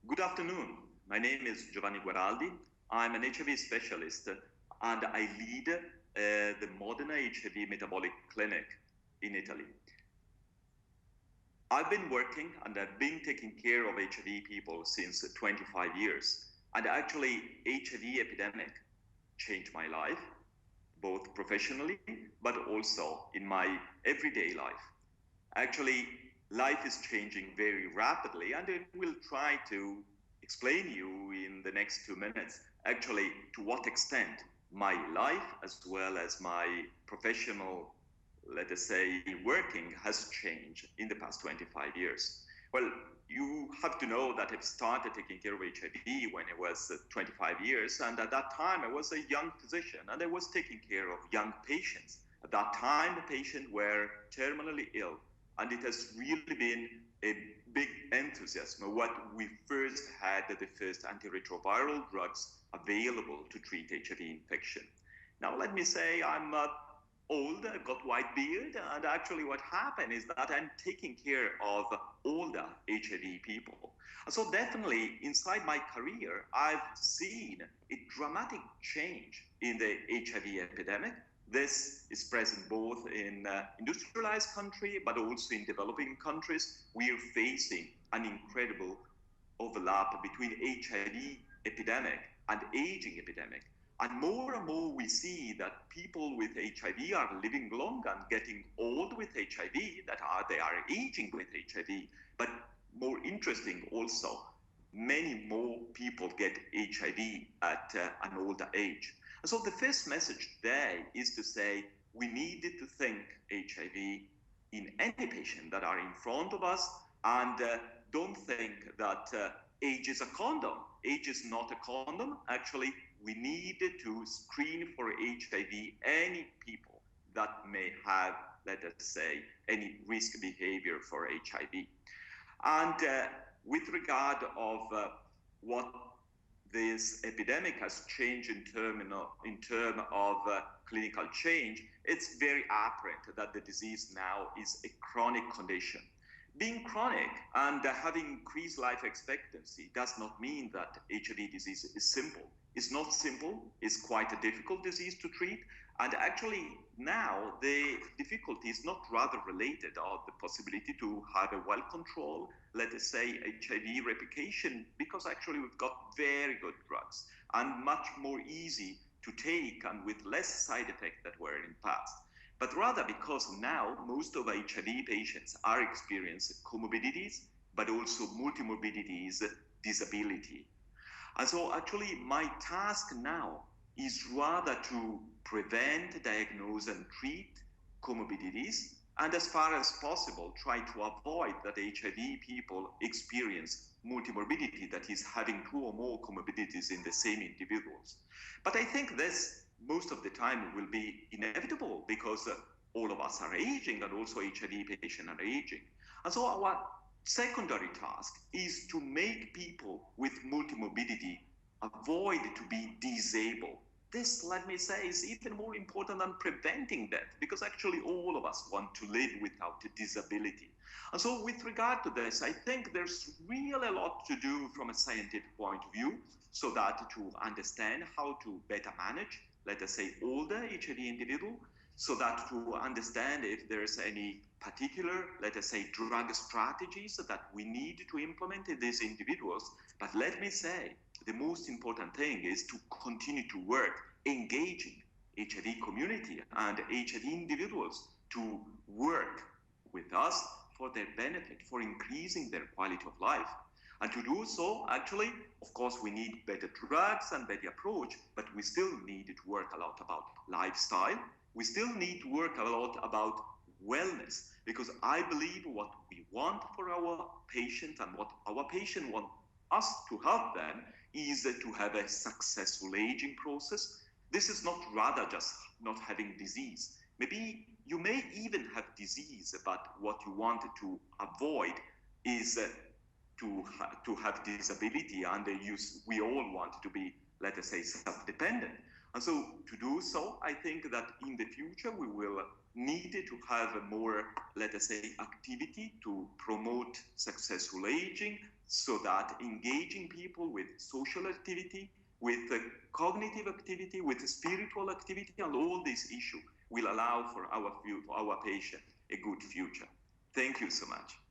Good afternoon. My name is Giovanni Guaraldi. I'm an HIV specialist and I lead the Modena HIV Metabolic Clinic in Italy. I've been working and I've been taking care of HIV people since 25 years. And actually, HIV epidemic changed my life, both professionally, but also in my everyday life. Actually, life is changing very rapidly, and I will try to explain you in the next 2 minutes, actually, to what extent my life as well as my professional, let us say, working has changed in the past 25 years. Well, you have to know that I've started taking care of HIV when I was 25 years, and at that time I was a young physician, and I was taking care of young patients. At that time, the patients were terminally ill, and it has really been a big enthusiasm what we first had the first antiretroviral drugs available to treat HIV infection. Now, let me say I'm old, I've got white beard, and actually what happened is that I'm taking care of older HIV people. So definitely inside my career, I've seen a dramatic change in the HIV epidemic. This is present both in industrialized countries, but also in developing countries. We are facing an incredible overlap between HIV epidemic and aging epidemic. And more we see that people with HIV are living longer and getting old with HIV, they are aging with HIV. But more interesting also, many more people get HIV at an older age. And so the first message today is to say we needed to think HIV in any patient that are in front of us, and don't think that age is a condom. Age is not a condom. Actually, we needed to screen for HIV any people that may have, let us say, any risk behavior for HIV. And with regard of what this epidemic has changed in terms of clinical change, it's very apparent that the disease now is a chronic condition. Being chronic and having increased life expectancy does not mean that HIV disease is simple. It's not simple, it's quite a difficult disease to treat, and actually now the difficulty is not rather related to the possibility to have a well-controlled, let us say, HIV replication, because actually we've got very good drugs and much more easy to take and with less side effects that were in the past. But rather because now most of HIV patients are experiencing comorbidities, but also multimorbidities, disability. And so actually my task now is rather to prevent, diagnose, and treat comorbidities, and as far as possible, try to avoid that HIV people experience multimorbidity, that is having two or more comorbidities in the same individuals. But I think this, most of the time, will be inevitable because all of us are aging and also HIV patients are aging. And so our secondary task is to make people with multimorbidity avoid to be disabled. This, let me say, is even more important than preventing death, because actually all of us want to live without a disability. And so with regard to this, I think there's really a lot to do from a scientific point of view, so that to understand how to better manage, let us say, older HIV individual, so that to understand if there's any particular, let us say, drug strategies that we need to implement in these individuals. But let me say, the most important thing is to continue to work, engaging HIV community and HIV individuals to work with us for their benefit, for increasing their quality of life. And to do so, actually, of course, we need better drugs and better approach, but we still need to work a lot about lifestyle. We still need to work a lot about wellness, because I believe what we want for our patient and what our patient want us to help them is to have a successful aging process. This is not rather just not having disease. Maybe you may even have disease, but what you want to avoid is to have disability, and we all want to be, let us say, self-dependent. And so to do so, I think that in the future we will need to have a more, let us say, activity to promote successful aging, so that engaging people with social activity, with cognitive activity, with spiritual activity, and all these issues will allow for our patient a good future. Thank you so much.